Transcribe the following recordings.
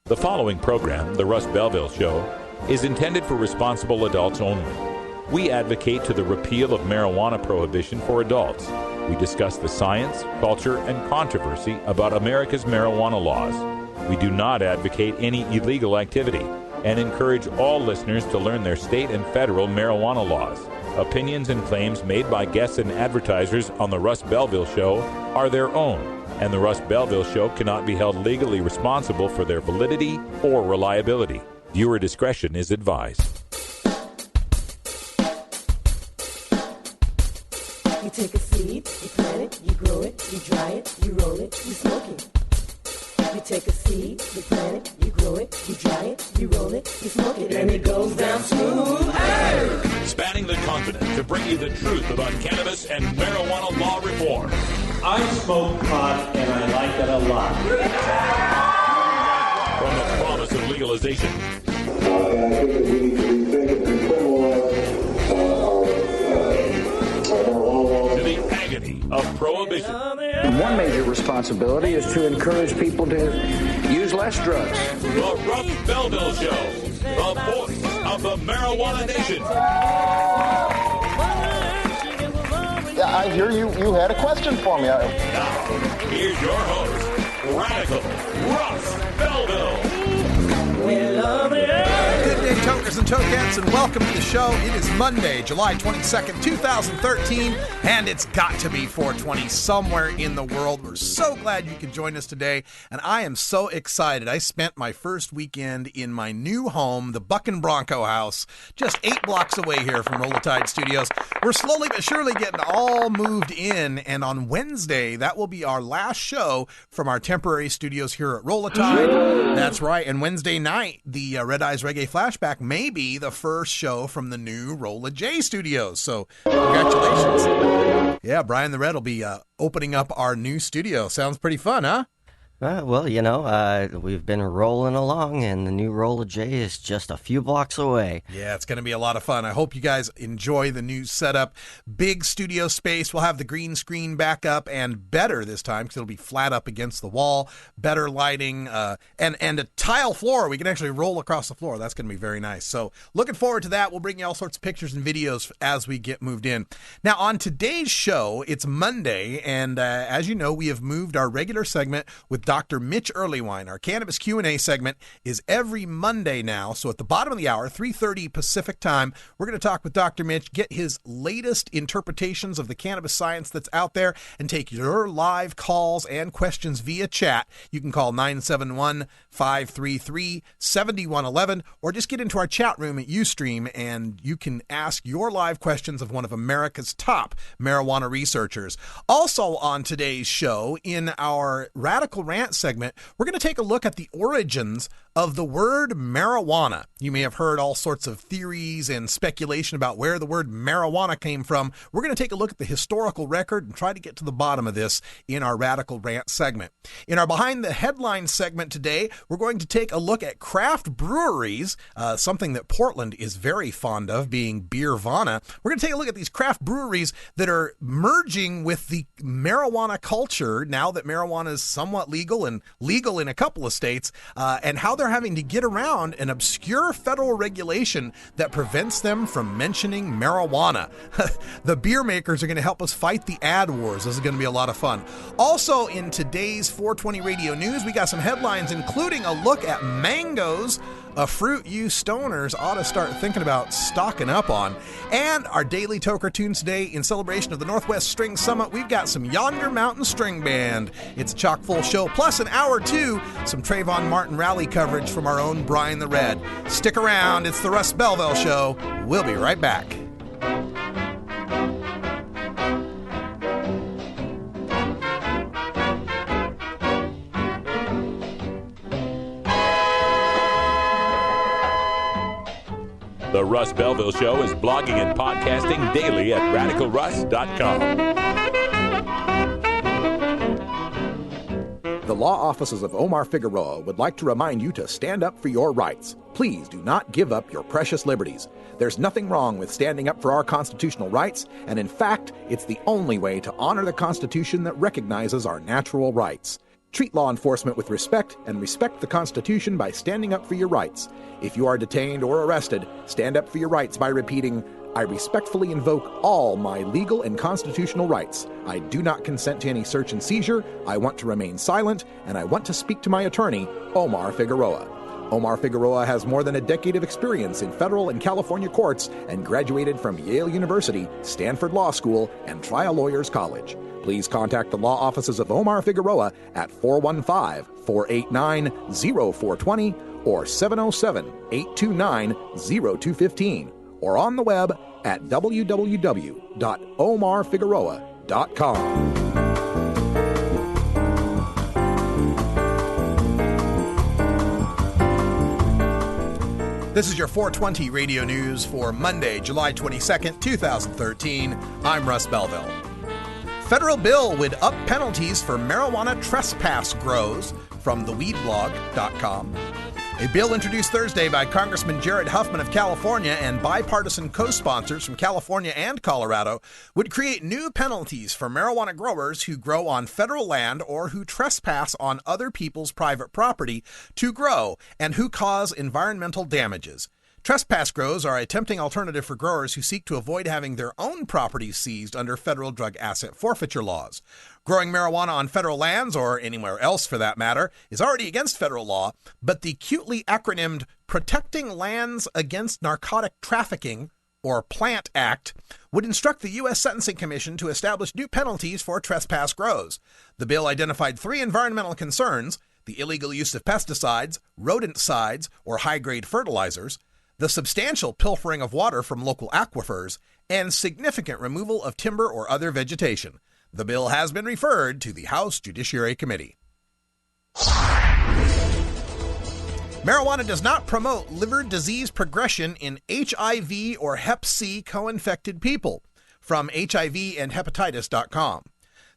The following program, The Russ Belville Show, is intended for responsible adults only. We advocate to the repeal of marijuana prohibition for adults. We discuss the science, culture, and controversy about America's marijuana laws. We do not advocate any illegal activity and encourage all listeners to learn their state and federal marijuana laws. Opinions and claims made by guests and advertisers on The Russ Belville Show are their own, and The Russ Belville Show cannot be held legally responsible for their validity or reliability. Viewer discretion is advised. You take a seed, you plant it, you grow it, you dry it, you roll it, you smoke it. You take a seed, you plant it, you grow it, you dry it, you roll it, you smoke it, and it goes down smooth. Hey! Spanning the continent to bring you the truth about cannabis and marijuana law reform. I smoke pot and I like it a lot. From the promise of legalization. And I think that we need to rethink and decriminalize our marijuana. To the agony of prohibition. One major responsibility is to encourage people to use less drugs. The Russ Belville Show, the voice of the marijuana nation. Yeah, I hear you had a question for me. Now, here's your host, Radical Russ Belville. We love it. Good day, tokers and tokettes, and welcome to the show. It is Monday, July 22nd, 2013, and it's got to be 420 somewhere in the world. We're so glad you could join us today, and I am so excited. I spent my first weekend in my new home, the Buck and Bronco house, just 8 blocks away here from Roll Tide Studios. We're slowly but surely getting all moved in, and on Wednesday, that will be our last show from our temporary studios here at Roll Tide. That's right, and Wednesday night, the Red Eyes Reggae Flashback may be the first show from the new Rolla J Studios. So, congratulations. Yeah, Brian the Red will be opening up our new studio. Sounds pretty fun, huh? Well, you know, we've been rolling along, and the new Rolla J is just a few blocks away. Yeah, it's going to be a lot of fun. I hope you guys enjoy the new setup. Big studio space. We'll have the green screen back up and better this time because it'll be flat up against the wall. Better lighting and a tile floor. We can actually roll across the floor. That's going to be very nice. So looking forward to that. We'll bring you all sorts of pictures and videos as we get moved in. Now, on today's show, it's Monday, and as you know, we have moved our regular segment with Dr. Mitch Earlywine. Our Cannabis Q&A segment is every Monday now. So at the bottom of the hour, 3:30 Pacific time, we're going to talk with Dr. Mitch, get his latest interpretations of the cannabis science that's out there, and take your live calls and questions via chat. You can call 971-533-7111 or just get into our chat room at Ustream and you can ask your live questions of one of America's top marijuana researchers. Also on today's show, in our Radical Rant segment, we're going to take a look at the origins of the word marijuana. You may have heard all sorts of theories and speculation about where the word marijuana came from. We're going to take a look at the historical record and try to get to the bottom of this in our Radical Rant segment. In our Behind the Headlines segment today, we're going to take a look at craft breweries, something that Portland is very fond of, being Beervana. We're going to take a look at these craft breweries that are merging with the marijuana culture now that marijuana is somewhat legal and legal in a couple of states, and how they're having to get around an obscure federal regulation that prevents them from mentioning marijuana. The beer makers are going to help us fight the ad wars. This is going to be a lot of fun. Also, in today's 420 Radio News, we got some headlines, including a look at mangoes, a fruit you stoners ought to start thinking about stocking up on. And our daily Toker Tunes today, in celebration of the Northwest String Summit, we've got some Yonder Mountain String Band. It's a chock full show, plus an hour two, some Trayvon Martin rally coverage from our own Brian the Red. Stick around, it's the Russ Belville Show. We'll be right back. The Russ Belville Show is blogging and podcasting daily at radicalruss.com. The law offices of Omar Figueroa would like to remind you to stand up for your rights. Please do not give up your precious liberties. There's nothing wrong with standing up for our constitutional rights, and in fact, it's the only way to honor the Constitution that recognizes our natural rights. Treat law enforcement with respect and respect the Constitution by standing up for your rights. If you are detained or arrested, stand up for your rights by repeating, I respectfully invoke all my legal and constitutional rights. I do not consent to any search and seizure. I want to remain silent, and I want to speak to my attorney, Omar Figueroa. Omar Figueroa has more than a decade of experience in federal and California courts and graduated from Yale University, Stanford Law School, and Trial Lawyers College. Please contact the law offices of Omar Figueroa at 415-489-0420 or 707-829-0215 or on the web at www.omarfigueroa.com. This is your 420 radio news for Monday, July 22nd, 2013. I'm Russ Belville. Federal bill would up penalties for marijuana trespass grows from theweedblog.com. A bill introduced Thursday by Congressman Jared Huffman of California and bipartisan co-sponsors from California and Colorado would create new penalties for marijuana growers who grow on federal land or who trespass on other people's private property to grow and who cause environmental damages. Trespass grows are a tempting alternative for growers who seek to avoid having their own properties seized under federal drug asset forfeiture laws. Growing marijuana on federal lands, or anywhere else for that matter, is already against federal law, but the cutely acronymed Protecting Lands Against Narcotic Trafficking, or PLANT Act, would instruct the U.S. Sentencing Commission to establish new penalties for trespass grows. The bill identified 3 environmental concerns: the illegal use of pesticides, rodenticides, or high-grade fertilizers, the substantial pilfering of water from local aquifers, and significant removal of timber or other vegetation. The bill has been referred to the House Judiciary Committee. Marijuana does not promote liver disease progression in HIV or Hep C co-infected people, from HIVandhepatitis.com.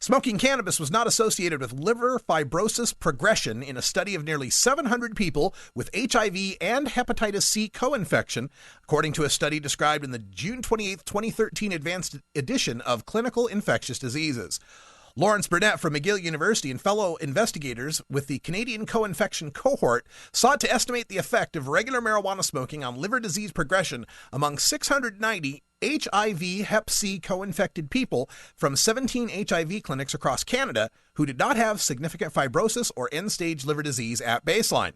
Smoking cannabis was not associated with liver fibrosis progression in a study of nearly 700 people with HIV and hepatitis C co-infection, according to a study described in the June 28, 2013 advanced edition of Clinical Infectious Diseases. Lawrence Burnett from McGill University and fellow investigators with the Canadian Co-Infection Cohort sought to estimate the effect of regular marijuana smoking on liver disease progression among 690 HIV Hep C co-infected people from 17 HIV clinics across Canada who did not have significant fibrosis or end-stage liver disease at baseline.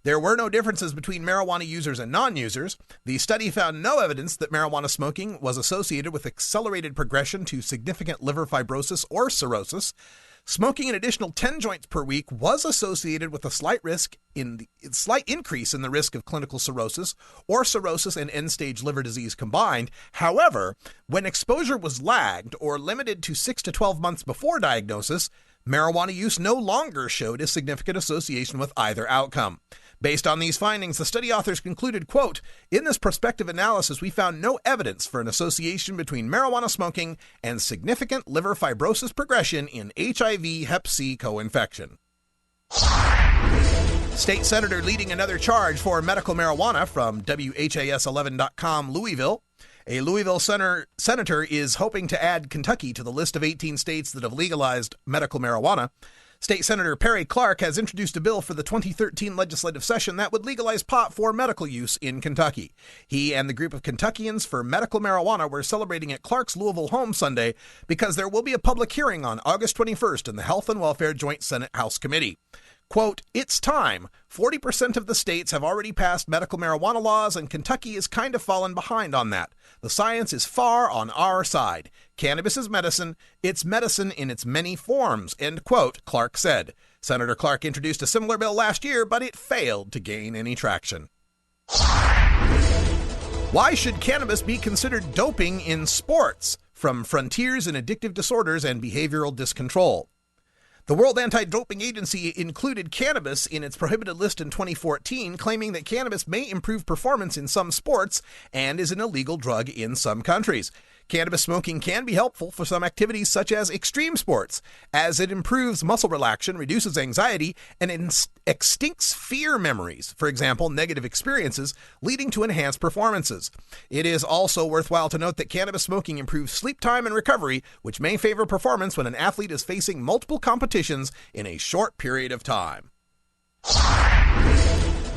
There were no differences between marijuana users and non-users. The study found no evidence that marijuana smoking was associated with accelerated progression to significant liver fibrosis or cirrhosis. Smoking an additional 10 joints per week was associated with a slight increase in the risk of clinical cirrhosis or cirrhosis and end-stage liver disease combined. However, when exposure was lagged or limited to 6 to 12 months before diagnosis, marijuana use no longer showed a significant association with either outcome. Based on these findings, the study authors concluded, quote, in this prospective analysis, we found no evidence for an association between marijuana smoking and significant liver fibrosis progression in HIV Hep C co-infection. State senator leading another charge for medical marijuana from WHAS11.com, Louisville. A Louisville senator is hoping to add Kentucky to the list of 18 states that have legalized medical marijuana. State Senator Perry Clark has introduced a bill for the 2013 legislative session that would legalize pot for medical use in Kentucky. He and the group of Kentuckians for medical marijuana were celebrating at Clark's Louisville home Sunday because there will be a public hearing on August 21st in the Health and Welfare Joint Senate-House Committee. Quote, it's time. 40% of the states have already passed medical marijuana laws, and Kentucky is kind of fallen behind on that. The science is far on our side. Cannabis is medicine. It's medicine in its many forms, end quote, Clark said. Senator Clark introduced a similar bill last year, but it failed to gain any traction. Why should cannabis be considered doping in sports? From Frontiers in Addictive Disorders and Behavioral Discontrol. The World Anti-Doping Agency included cannabis in its prohibited list in 2014, claiming that cannabis may improve performance in some sports and is an illegal drug in some countries. Cannabis smoking can be helpful for some activities such as extreme sports, as it improves muscle relaxation, reduces anxiety, and extincts fear memories, for example, negative experiences, leading to enhanced performances. It is also worthwhile to note that cannabis smoking improves sleep time and recovery, which may favor performance when an athlete is facing multiple competitions in a short period of time.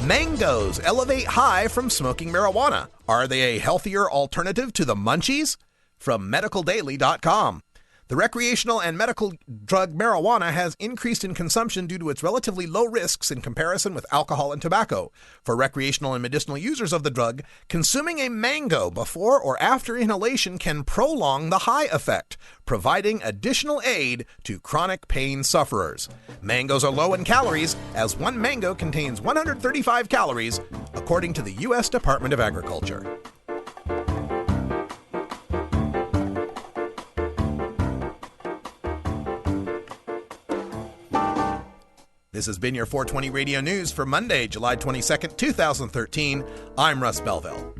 Mangoes elevate high from smoking marijuana. Are they a healthier alternative to the munchies? From medicaldaily.com. The recreational and medical drug marijuana has increased in consumption due to its relatively low risks in comparison with alcohol and tobacco. For recreational and medicinal users of the drug, consuming a mango before or after inhalation can prolong the high effect, providing additional aid to chronic pain sufferers. Mangoes are low in calories, as one mango contains 135 calories, according to the U.S. Department of Agriculture. This has been your 420 Radio News for Monday, July 22nd, 2013. I'm Russ Belville.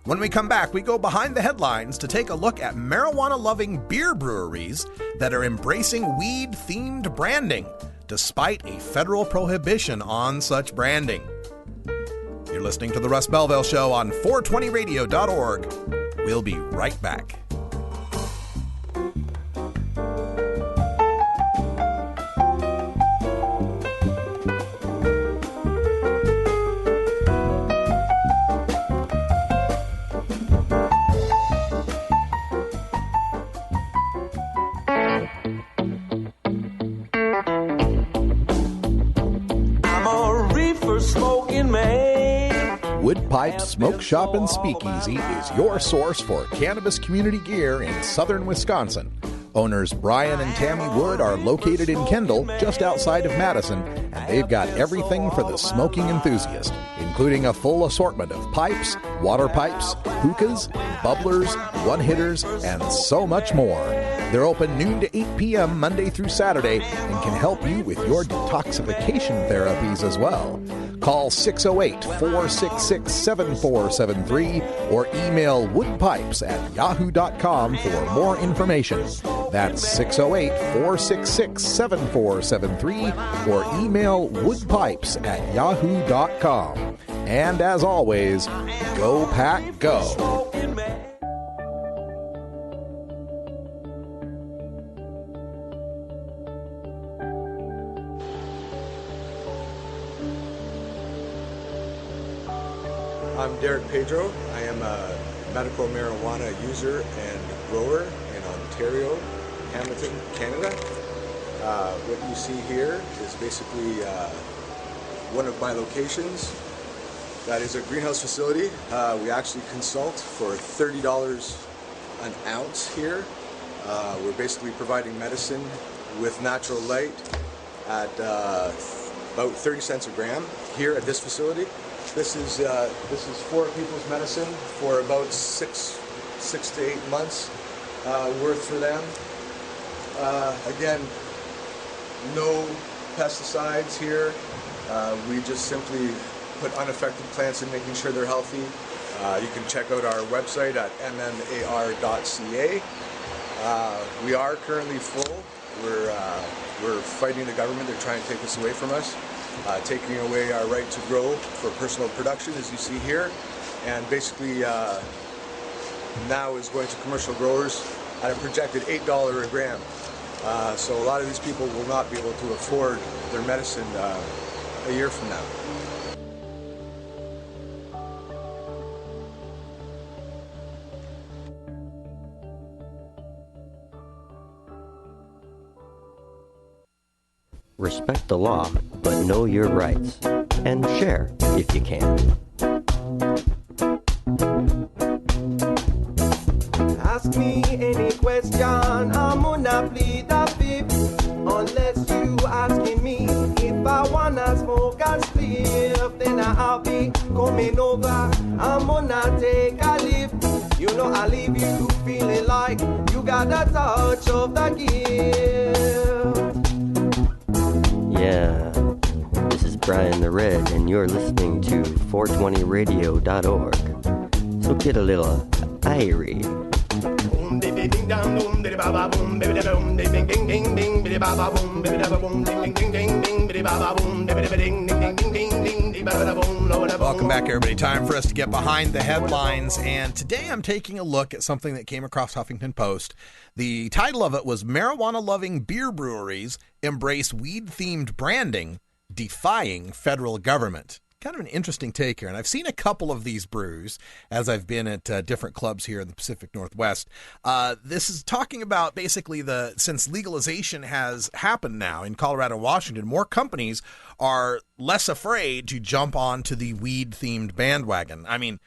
When we come back, we go behind the headlines to take a look at marijuana-loving beer breweries that are embracing weed-themed branding, despite a federal prohibition on such branding. You're listening to The Russ Belville Show on 420radio.org. We'll be right back. Wood Pipe Smoke Shop and Speakeasy is your source for cannabis community gear in southern Wisconsin. Owners Brian and Tammy Wood are located in Kendall, just outside of Madison, and they've got everything for the smoking enthusiast, including a full assortment of pipes, water pipes, hookahs, bubblers, one-hitters, and so much more. They're open noon to 8 p.m. Monday through Saturday and can help you with your detoxification therapies as well. Call 608-466-7473 or email woodpipes@yahoo.com for more information. That's 608-466-7473 or email woodpipes@yahoo.com. And as always, go pack go. I'm Derek Pedro. I am a medical marijuana user and grower in Ontario, Hamilton, Canada. What you see here is basically one of my locations. That is a greenhouse facility. We actually consult for $30 an ounce here. We're basically providing medicine with natural light at about 30 cents a gram here at this facility. This is 4 people's medicine for about 6 to 8 months worth for them. Again, no pesticides here. We just simply put unaffected plants in, making sure they're healthy. You can check out our website at mmar.ca. We are currently full. We're fighting the government. They're trying to take this away from us. Taking away our right to grow for personal production, as you see here, and basically now is going to commercial growers at a projected $8 a gram. So a lot of these people will not be able to afford their medicine a year from now. Respect the law, but know your rights. And share if you can. Ask me any question, I'm gonna plead the fifth. Unless you asking me if I wanna smoke a spliff, then I'll be coming over. I'm gonna take a lift. You know I leave you feeling like you got a touch of the gift. Yeah, this is Brian the Red, and you're listening to 420radio.org. So get a little irie. ding dong boom bidi ba ba boom bidi boom ding ding ding ding ding bidi ba ba boom bidi ba boom ding ding ding ding bidi ba ba boom bidi ding ding ding ding ding bidi ba boom. Welcome back, everybody. Time for us to get behind the headlines, and today I'm taking a look at something that came across Huffington Post. The title of it was "Marijuana-Loving Beer Breweries Embrace Weed-Themed Branding, Defying Federal Government." Kind of an interesting take here, and I've seen a couple of these brews as I've been at different clubs here in the Pacific Northwest. This is talking about basically since legalization has happened now in Colorado and Washington, more companies are less afraid to jump onto the weed-themed bandwagon. I mean,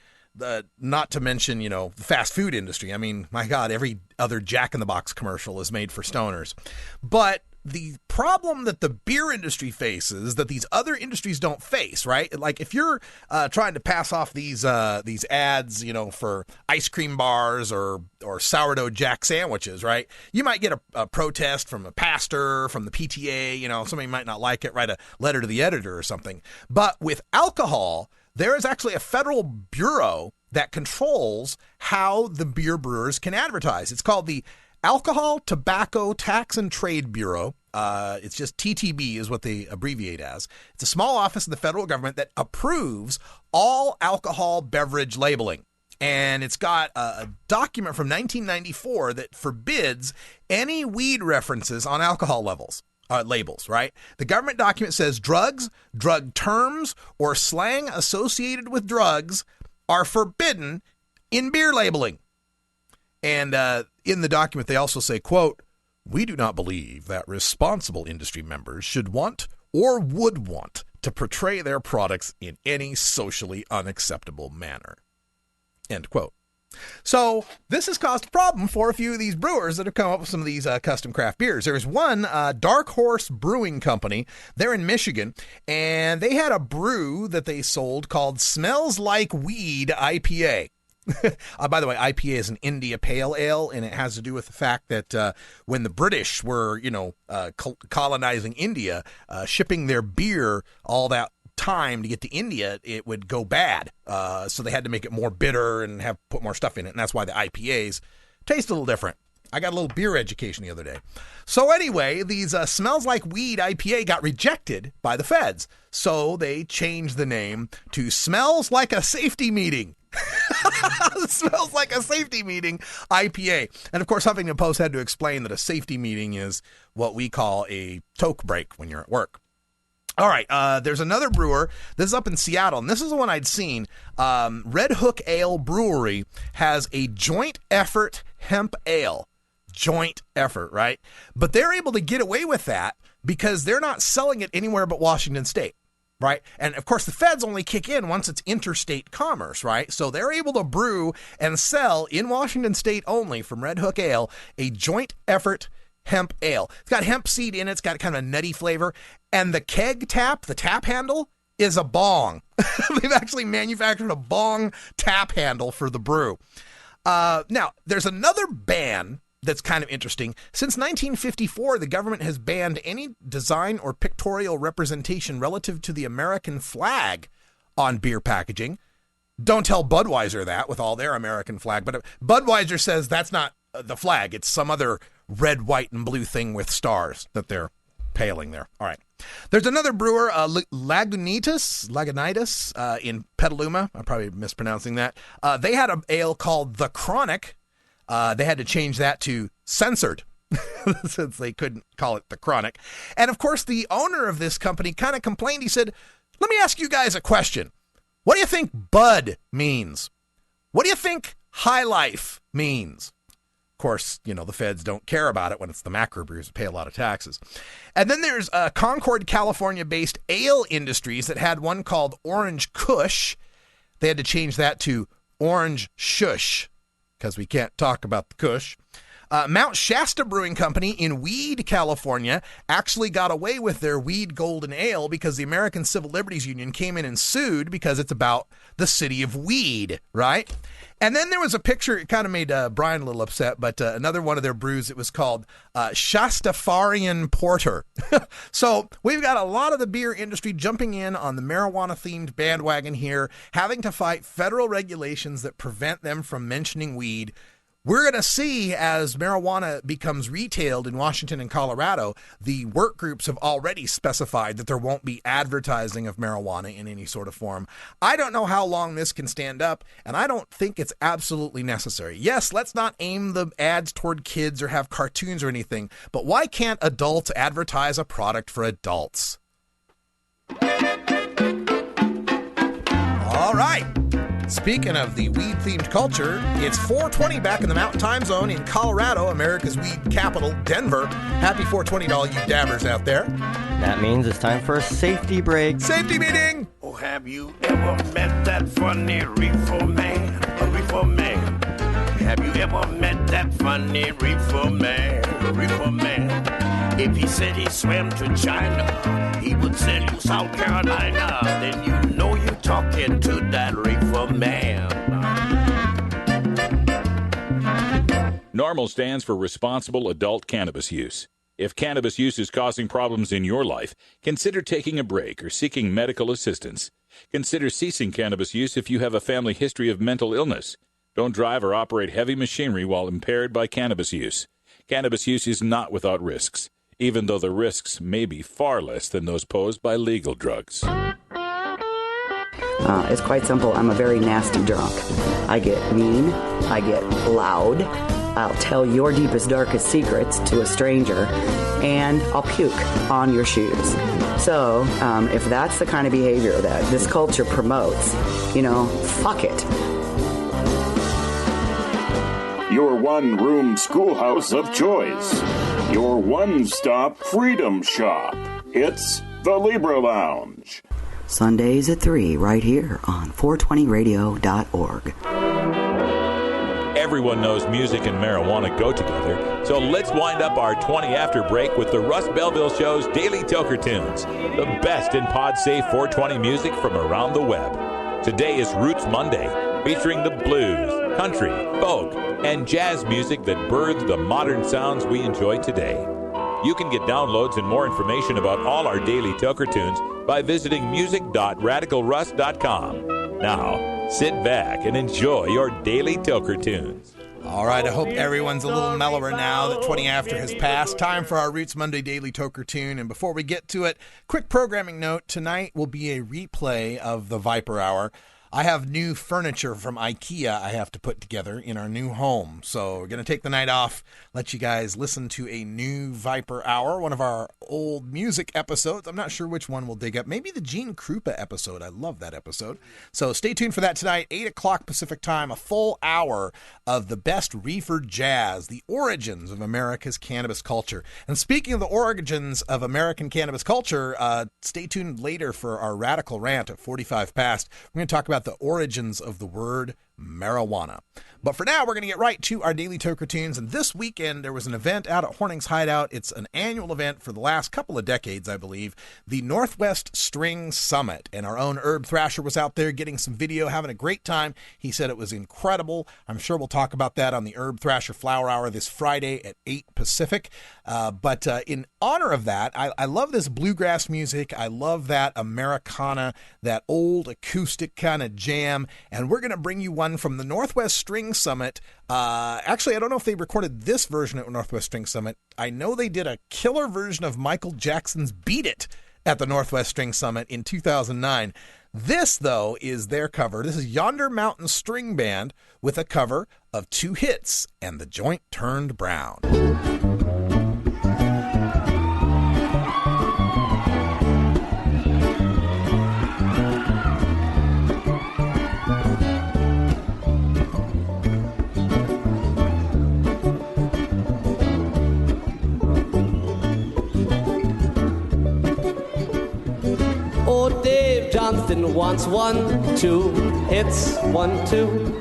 not to mention, the fast food industry. I mean, my God, every other Jack in the Box commercial is made for stoners. But the problem that the beer industry faces that these other industries don't face, right? Like if you're trying to pass off these ads, for ice cream bars or sourdough jack sandwiches, right? You might get a protest from a pastor, from the PTA, somebody might not like it, write a letter to the editor or something. But with alcohol, there is actually a federal bureau that controls how the beer brewers can advertise. It's called the Alcohol, Tobacco, Tax and Trade Bureau. It's just TTB is what they abbreviate as. It's a small office in the federal government that approves all alcohol beverage labeling. And it's got a document from 1994 that forbids any weed references on alcohol labels, right? The government document says drugs, drug terms, or slang associated with drugs are forbidden in beer labeling. And in the document, they also say, quote, "We do not believe that responsible industry members should want or would want to portray their products in any socially unacceptable manner." End quote. So this has caused a problem for a few of these brewers that have come up with some of these custom craft beers. There's one Dark Horse Brewing Company. They're in Michigan, and they had a brew that they sold called Smells Like Weed IPA. By the way, IPA is an India Pale Ale, and it has to do with the fact that when the British were, colonizing India, shipping their beer all that time to get to India, it would go bad. So they had to make it more bitter and put more stuff in it, and that's why the IPAs taste a little different. I got a little beer education the other day. So anyway, these Smells Like Weed IPA got rejected by the feds. So they changed the name to Smells Like a Safety Meeting. Smells Like a Safety Meeting IPA. And of course, Huffington Post had to explain that a safety meeting is what we call a toke break when you're at work. All right, there's another brewer. This is up in Seattle, and this is the one I'd seen. Red Hook Ale Brewery has a joint effort hemp ale. Joint effort, right? But they're able to get away with that because they're not selling it anywhere but Washington State, right? And of course, the feds only kick in once it's interstate commerce, right? So they're able to brew and sell in Washington State only from Red Hook Ale a joint effort hemp ale. It's got hemp seed in it. It's got kind of a nutty flavor. And the keg tap, the tap handle, is a bong. They've actually manufactured a bong tap handle for the brew. Now, there's another ban that's kind of interesting. Since 1954, the government has banned any design or pictorial representation relative to the American flag on beer packaging. Don't tell Budweiser that with all their American flag, but Budweiser says that's not the flag. It's some other red, white, and blue thing with stars that they're paling there. All right. There's another brewer, Lagunitas in Petaluma. I'm probably mispronouncing that. They had an ale called The Chronic. They had to change that to Censored since they couldn't call it The Chronic. And of course, the owner of this company kind of complained. He said, "Let me ask you guys a question. What do you think Bud means? What do you think High Life means?" Of course, the feds don't care about it when it's the macrobrewers that pay a lot of taxes. And then there's Concord, California-based ale industries that had one called Orange Kush. They had to change that to Orange Shush because we can't talk about the Kush. Mount Shasta Brewing Company in Weed, California, actually got away with their Weed Golden Ale because the American Civil Liberties Union came in and sued because it's about the city of Weed, right? And then there was a picture, it kind of made Brian a little upset, but another one of their brews, it was called Shastafarian Porter. So we've got a lot of the beer industry jumping in on the marijuana-themed bandwagon here, having to fight federal regulations that prevent them from mentioning weed. We're going to see as marijuana becomes retailed in Washington and Colorado, the work groups have already specified that there won't be advertising of marijuana in any sort of form. I don't know how long this can stand up, and I don't think it's absolutely necessary. Yes, let's not aim the ads toward kids or have cartoons or anything, but why can't adults advertise a product for adults? All right. Speaking of the weed-themed culture, it's 4:20 back in the Mountain Time Zone in Colorado, America's weed capital, Denver. Happy 4:20 to all you dabbers out there. That means it's time for a safety break. Safety meeting! Oh, have you ever met that funny reefer man? A reefer man. Have you ever met that funny reefer man? A reefer man. If he said he swam to China, he would sell you South Carolina. Then you know you're talking to that reefer man. NORMAL stands for Responsible Adult Cannabis Use. If cannabis use is causing problems in your life, consider taking a break or seeking medical assistance. Consider ceasing cannabis use if you have a family history of mental illness. Don't drive or operate heavy machinery while impaired by cannabis use. Cannabis use is not without risks, even though the risks may be far less than those posed by legal drugs. It's quite simple. I'm a very nasty drunk. I get mean. I get loud. I'll tell your deepest, darkest secrets to a stranger, and I'll puke on your shoes. So, if that's the kind of behavior that this culture promotes, fuck it. Your one-room schoolhouse of choice. Your one-stop freedom shop. It's the Libra Lounge. Sundays at 3 right here on 420radio.org. Everyone knows music and marijuana go together, so let's wind up our 20 after break with the Russ Belville Show's Daily Toker Tunes, the best in pod-safe 420 music from around the web. Today is Roots Monday, featuring the blues, country, folk, and jazz music that birthed the modern sounds we enjoy today. You can get downloads and more information about all our Daily Toker Tunes by visiting music.radicalruss.com. Now, sit back and enjoy your Daily Toker Tunes. All right, I hope everyone's a little mellower now that 20 after has passed. Time for our Roots Monday Daily Toker Tune. And before we get to it, quick programming note. Tonight will be a replay of the Viper Hour. I have new furniture from IKEA I have to put together in our new home. So we're going to take the night off, let you guys listen to a new Viper Hour, one of our old music episodes. I'm not sure which one we'll dig up. Maybe the Gene Krupa episode. I love that episode. So stay tuned for that tonight, 8 o'clock Pacific time, a full hour of the best reefer jazz, the origins of America's cannabis culture. And speaking of the origins of American cannabis culture, stay tuned later for our radical rant at 45 past. We're going to talk about the origins of the word marijuana. But for now, we're going to get right to our Daily Toker Tunes. And this weekend, there was an event out at Horning's Hideout. It's an annual event for the last couple of decades, I believe, the Northwest String Summit. And our own Herb Thrasher was out there getting some video, having a great time. He said it was incredible. I'm sure we'll talk about that on the Herb Thrasher Flower Hour this Friday at 8 Pacific. But in honor of that, I love this bluegrass music. I love that Americana, that old acoustic kind of jam. And we're going to bring you one from the Northwest String Summit. Actually, I don't know if they recorded this version at Northwest String Summit. I know they did a killer version of Michael Jackson's Beat It at the Northwest String Summit in 2009. This, though, is their cover. This is Yonder Mountain String Band with a cover of two hits, And the Joint Turned Brown. Johnston wants 1, 2 hits, 1, 2.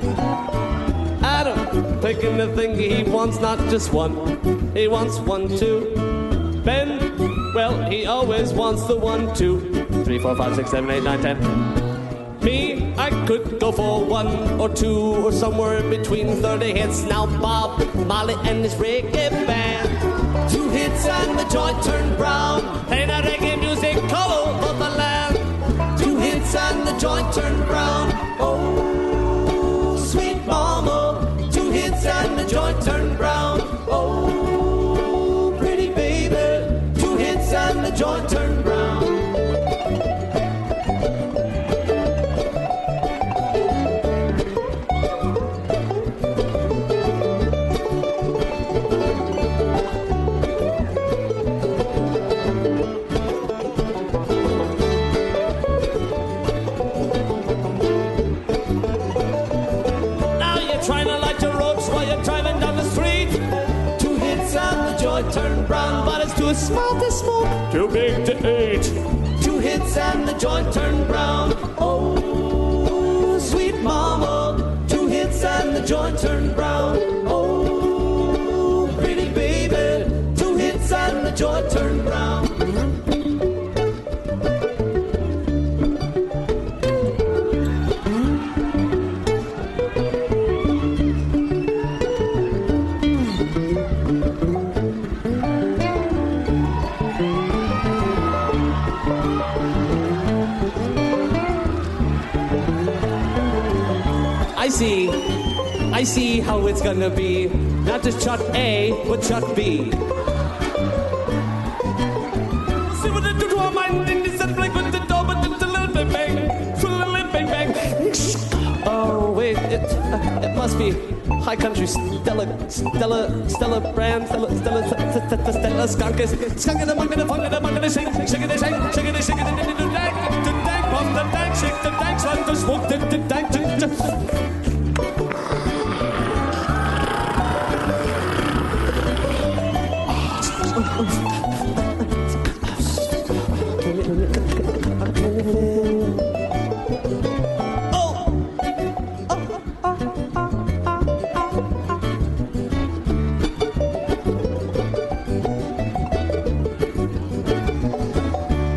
Adam taking the thing he wants, not just one. He wants 1, 2. Ben, well, he always wants the 1, 2, 3, 4, 5, 6, 7, 8, 9, 10. Me, I could go for 1 or 2 or somewhere in between 30 hits. Now Bob Marley and his reggae band, 2 hits and the joint turned brown. Play that reggae music all over the land. 2 hits and the joint turned brown. Oh, sweet mama. 2 hits and the joint too small to smoke, too big to eat. 2 hits and the joint turned brown. Oh, sweet mama. 2 hits and the joint turned brown. Oh, pretty baby. 2 hits and the joint turned brown. I see how it's gonna be. Not just shot A, but shot B. See what it do to our mind in this break with the door, but it's a little bit bang. A little bang bang. Oh wait, it must be High Country Stella brand, Stella skunk is skunk in the mug in the funk in the mug in the shake it, shake it, shake it, shake it, shake it, the dank, pump the dank, shake the dank, shut the smoke, the dank.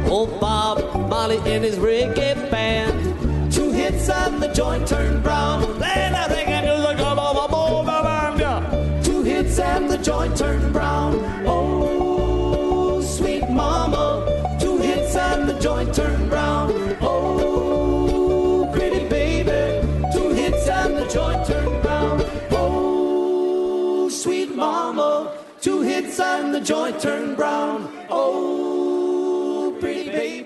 Old Bob Marley in his reggae band. 2 hits and the joint turned brown. Playing that reggae music, 2 hits and the joint turned brown. Oh, sweet mama. 2 hits and the joint turned brown. Oh, pretty baby. 2 hits and the joint turned brown. Oh, sweet mama. 2 hits and the joint turned brown. Oh, pretty baby.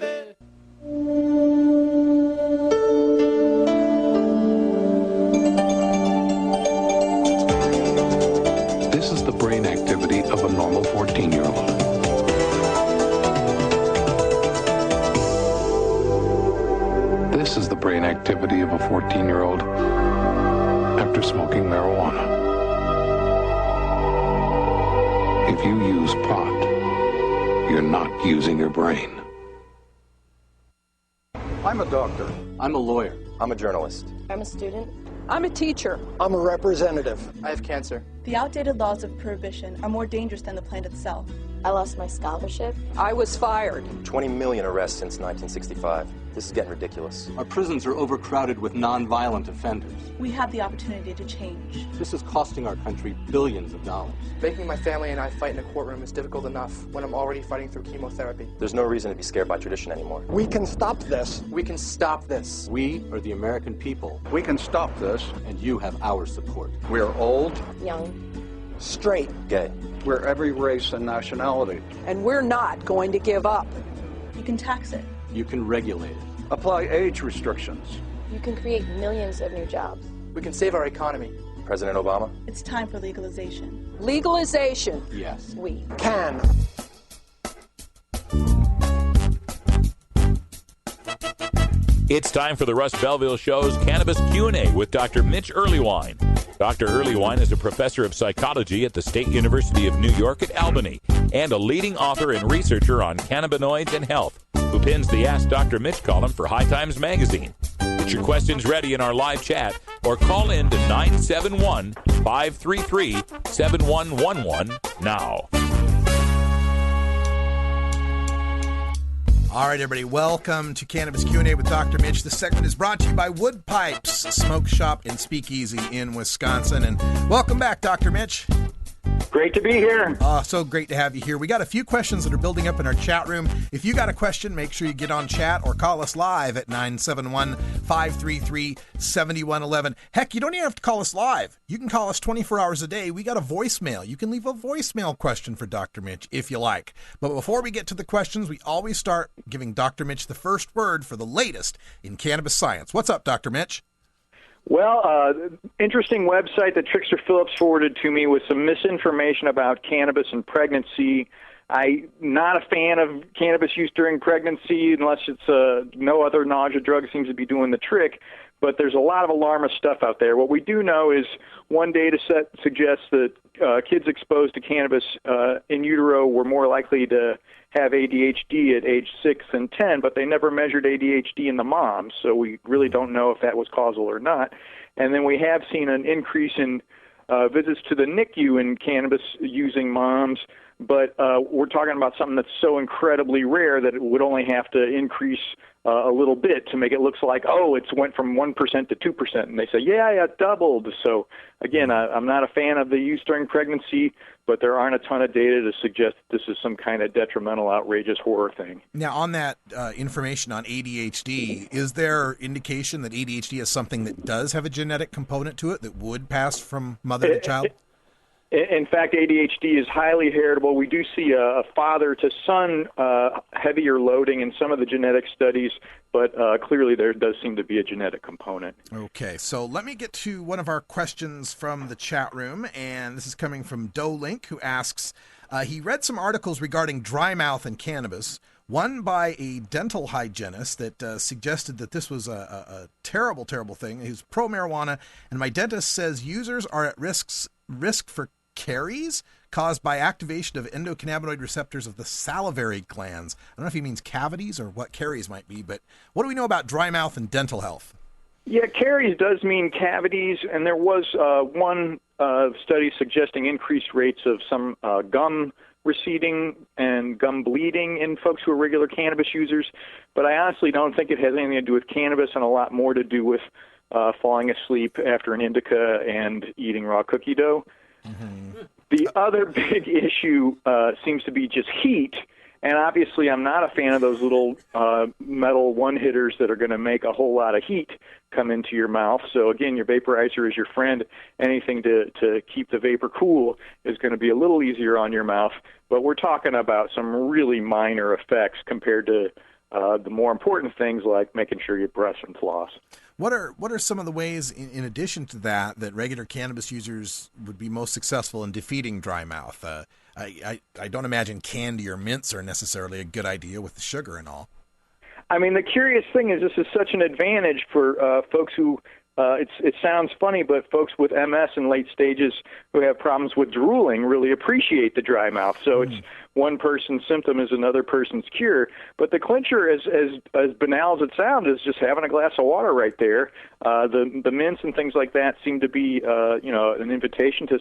This is the brain activity of a normal 14-year-old. This is the brain activity of a 14-year-old after smoking marijuana. If you use pot, you're not using your brain. I'm a doctor. I'm a lawyer. I'm a journalist. I'm a student. I'm a teacher. I'm a representative. I have cancer. The outdated laws of prohibition are more dangerous than the plant itself. I lost my scholarship. I was fired. 20 million arrests since 1965. This is getting ridiculous. Our prisons are overcrowded with non-violent offenders. We have the opportunity to change. This is costing our country billions of dollars. Making my family and I fight in a courtroom is difficult enough when I'm already fighting through chemotherapy. There's no reason to be scared by tradition anymore. We can stop this. We can stop this. We are the American people. We can stop this. And you have our support. We're old, Young. Straight. gay. We're every race and nationality. And we're not going to give up. You can tax it. You can regulate it. Apply age restrictions. You can create millions of new jobs. We can save our economy. President Obama? It's time for legalization. Legalization. Yes. We Can. It's time for the Russ Belville Show's Cannabis Q&A with Dr. Mitch Earlywine. Dr. Earlywine is a professor of psychology at the State University of New York at Albany and a leading author and researcher on cannabinoids and health, who pins the Ask Dr. Mitch column for High Times magazine. Get your questions ready in our live chat or call in to 971-533-7111 now. All right, everybody, welcome to Cannabis Q&A with Dr. Mitch. This segment is brought to you by Wood Pipes, Smoke Shop and Speakeasy in Wisconsin. And welcome back, Dr. Mitch. Great to be here. So great to have you here. We got a few questions that are building up in our chat room. If you got a question, make sure you get on chat or call us live at 971-533-7111. Heck, you don't even have to call us live. You can call us 24 hours a day. We got a voicemail. You can leave a voicemail question for Dr. Mitch if you like. But before we get to the questions, we always start giving Dr. Mitch the first word for the latest in cannabis science. What's up, Dr. Mitch? Well, interesting website that Trickster Phillips forwarded to me with some misinformation about cannabis and pregnancy. I'm not a fan of cannabis use during pregnancy unless it's no other nausea drug seems to be doing the trick. But there's a lot of alarmist stuff out there. What we do know is one data set suggests that kids exposed to cannabis in utero were more likely to have ADHD at age 6 and 10, but they never measured ADHD in the moms, so we really don't know if that was causal or not. And then we have seen an increase in visits to the NICU in cannabis-using moms, but we're talking about something that's so incredibly rare that it would only have to increase a little bit to make it look like, oh, it's went from 1% to 2%. And they say, yeah, it doubled. So, again, I'm not a fan of the use during pregnancy, but there aren't a ton of data to suggest that this is some kind of detrimental, outrageous horror thing. Now, on that information on ADHD, is there indication that ADHD is something that does have a genetic component to it that would pass from mother to child? In fact, ADHD is highly heritable. We do see a father-to-son heavier loading in some of the genetic studies, but clearly there does seem to be a genetic component. Okay, so let me get to one of our questions from the chat room, and this is coming from Dolink, who asks, he read some articles regarding dry mouth and cannabis, one by a dental hygienist that suggested that this was a terrible, terrible thing. He was pro-marijuana, and my dentist says users are at risk for caries caused by activation of endocannabinoid receptors of the salivary glands. I don't know if he means cavities or what caries might be, but what do we know about dry mouth and dental health? Yeah, caries does mean cavities, and there was one study suggesting increased rates of some gum receding and gum bleeding in folks who are regular cannabis users, but I honestly don't think it has anything to do with cannabis and a lot more to do with falling asleep after an indica and eating raw cookie dough. Mm-hmm. The other big issue seems to be just heat, and obviously I'm not a fan of those little metal one-hitters that are going to make a whole lot of heat come into your mouth. So again, your vaporizer is your friend. Anything to keep the vapor cool is going to be a little easier on your mouth, but we're talking about some really minor effects compared to the more important things like making sure you brush and floss. What are some of the ways, in addition to that regular cannabis users would be most successful in defeating dry mouth? I don't imagine candy or mints are necessarily a good idea with the sugar and all. I mean, the curious thing is this is such an advantage for folks who, it sounds funny, but folks with MS in late stages who have problems with drooling really appreciate the dry mouth. So it's one person's symptom is another person's cure. But the clincher, as banal as it sounds, is just having a glass of water right there. The mints and things like that seem to be, an invitation to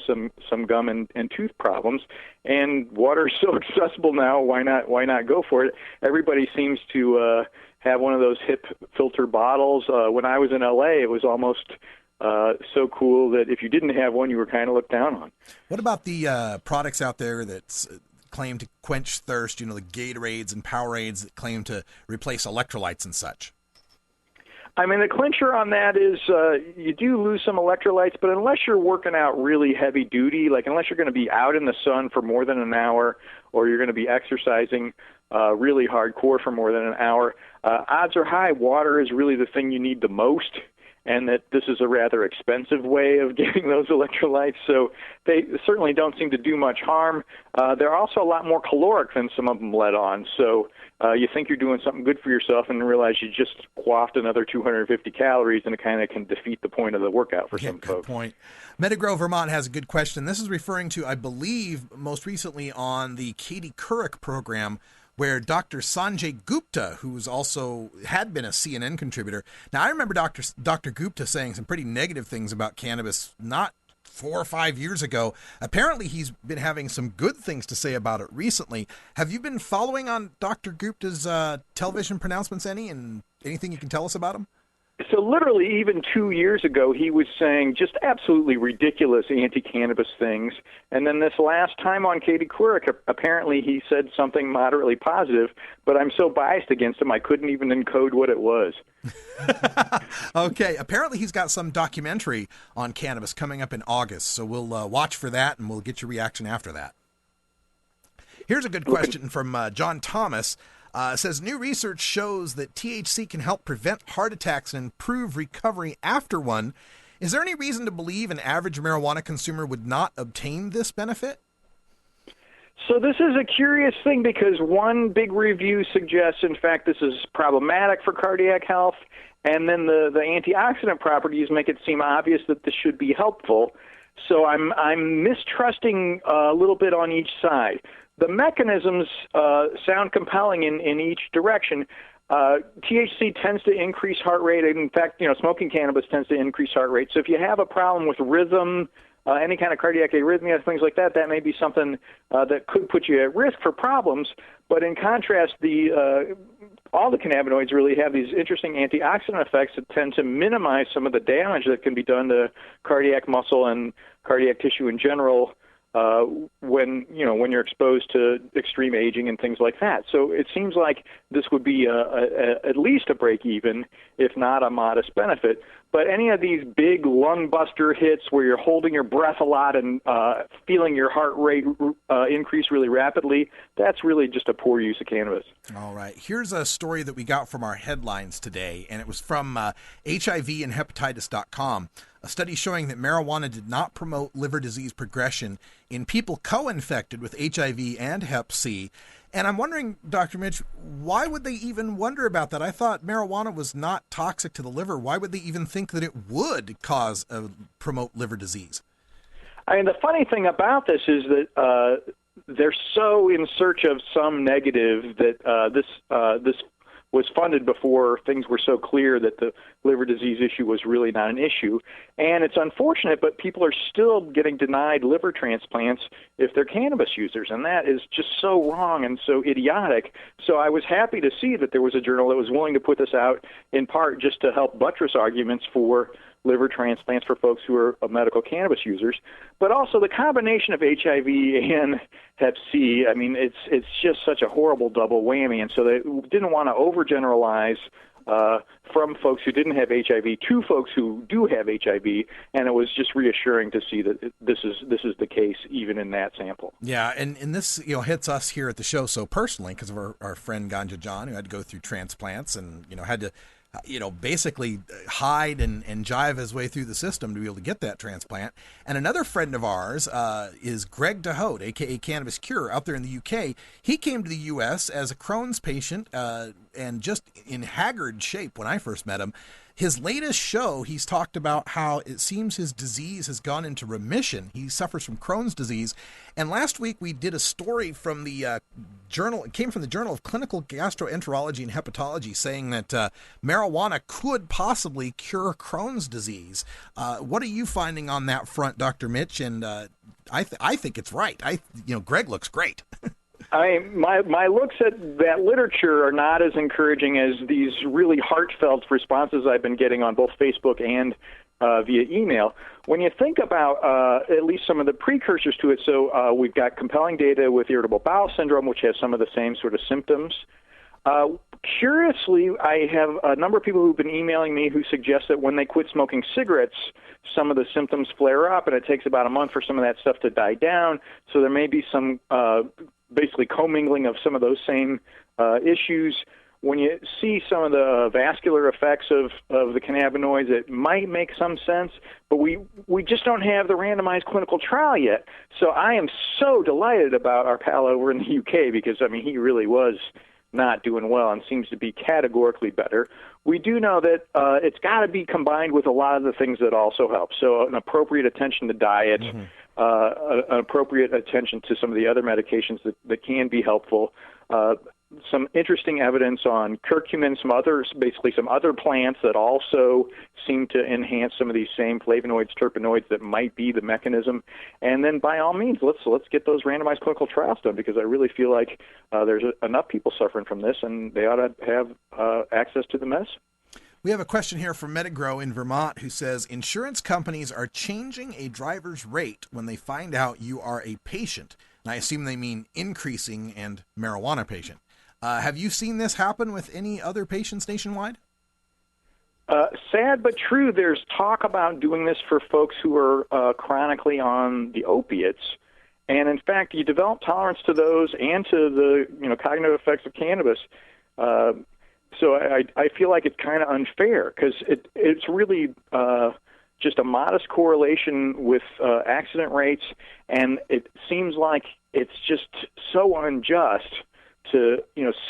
some gum and tooth problems. And water is so accessible now. Why not go for it? Everybody seems to have one of those hip filter bottles. When I was in LA, it was almost so cool that if you didn't have one, you were kind of looked down on. What about the products out there that claim to quench thirst, the Gatorades and Powerades that claim to replace electrolytes and such? I mean, the clincher on that is you do lose some electrolytes, but unless you're working out really heavy duty, like unless you're going to be out in the sun for more than an hour or you're going to be exercising really hardcore for more than an hour, odds are high water is really the thing you need the most, and that this is a rather expensive way of getting those electrolytes, so they certainly don't seem to do much harm. They're also a lot more caloric than some of them let on, so you think you're doing something good for yourself and realize you just quaffed another 250 calories, and it kind of can defeat the point of the workout for some folks. Good point. Metagrow, Vermont has a good question. This is referring to, I believe, most recently on the Katie Couric program, where Dr. Sanjay Gupta, who's also had been a CNN contributor. Now, I remember Dr. Gupta saying some pretty negative things about cannabis not 4 or 5 years ago. Apparently, he's been having some good things to say about it recently. Have you been following on Dr. Gupta's television pronouncements any, and anything you can tell us about him? So literally even 2 years ago, he was saying just absolutely ridiculous anti-cannabis things. And then this last time on Katie Couric, apparently he said something moderately positive, but I'm so biased against him, I couldn't even encode what it was. Okay, apparently he's got some documentary on cannabis coming up in August, so we'll watch for that, and we'll get your reaction after that. Here's a good question from John Thomas. Says, new research shows that THC can help prevent heart attacks and improve recovery after one. Is there any reason to believe an average marijuana consumer would not obtain this benefit? So this is a curious thing because one big review suggests, in fact, this is problematic for cardiac health, and then the antioxidant properties make it seem obvious that this should be helpful. So I'm mistrusting a little bit on each side. The mechanisms sound compelling in each direction. THC tends to increase heart rate. In fact, smoking cannabis tends to increase heart rate. So if you have a problem with rhythm, any kind of cardiac arrhythmia, things like that, that may be something that could put you at risk for problems. But in contrast, all the cannabinoids really have these interesting antioxidant effects that tend to minimize some of the damage that can be done to cardiac muscle and cardiac tissue in general when you're exposed to extreme aging and things like that. So it seems like this would be at least a break even, if not a modest benefit. But any of these big lung buster hits where you're holding your breath a lot and feeling your heart rate increase really rapidly, that's really just a poor use of cannabis. All right. Here's a story that we got from our headlines today, and it was from HIVandhepatitis.com. A study showing that marijuana did not promote liver disease progression in people co-infected with HIV and Hep C. And I'm wondering, Dr. Mitch, why would they even wonder about that? I thought marijuana was not toxic to the liver. Why would they even think that it would promote liver disease? I mean, the funny thing about this is that they're so in search of some negative that this was funded before things were so clear that the liver disease issue was really not an issue. And it's unfortunate, but people are still getting denied liver transplants if they're cannabis users, and that is just so wrong and so idiotic. So I was happy to see that there was a journal that was willing to put this out, in part just to help buttress arguments for liver transplants for folks who are medical cannabis users, but also the combination of HIV and Hep C. I mean, it's just such a horrible double whammy, and so they didn't want to overgeneralize from folks who didn't have HIV to folks who do have HIV, and it was just reassuring to see that this is the case even in that sample. Yeah, and this hits us here at the show so personally because of our friend Ganja John, who had to go through transplants and had to basically hide and jive his way through the system to be able to get that transplant. And another friend of ours is Greg DeHote, a.k.a. Cannabis Cure, out there in the UK. He came to the U.S. as a Crohn's patient and just in haggard shape when I first met him. His latest show, he's talked about how it seems his disease has gone into remission. He suffers from Crohn's disease. And last week we did a story from the journal, it came from the Journal of Clinical Gastroenterology and Hepatology, saying that marijuana could possibly cure Crohn's disease. What are you finding on that front, Dr. Mitch? And I think it's right. Greg looks great. My looks at that literature are not as encouraging as these really heartfelt responses I've been getting on both Facebook and via email. When you think about at least some of the precursors to it, so we've got compelling data with irritable bowel syndrome, which has some of the same sort of symptoms. Curiously, I have a number of people who've been emailing me who suggest that when they quit smoking cigarettes, some of the symptoms flare up, and it takes about a month for some of that stuff to die down. So there may be some basically commingling of some of those same issues. When you see some of the vascular effects of the cannabinoids, it might make some sense, but we just don't have the randomized clinical trial yet. So I am so delighted about our pal over in the UK because, he really was not doing well and seems to be categorically better. We do know that it's got to be combined with a lot of the things that also help. So an appropriate attention to diet, an appropriate attention to some of the other medications that can be helpful, some interesting evidence on curcumin, some other plants that also seem to enhance some of these same flavonoids, terpenoids that might be the mechanism. And then by all means, let's get those randomized clinical trials done because I really feel like there's enough people suffering from this and they ought to have access to the medicine. We have a question here from Metagrow in Vermont who says, insurance companies are changing a driver's rate when they find out you are a patient. And I assume they mean increasing and marijuana patient. Have you seen this happen with any other patients nationwide? Sad but true. There's talk about doing this for folks who are chronically on the opiates. And in fact, you develop tolerance to those and to the cognitive effects of cannabis. So I feel like it's kind of unfair because it's really just a modest correlation with accident rates, and it seems like it's just so unjust to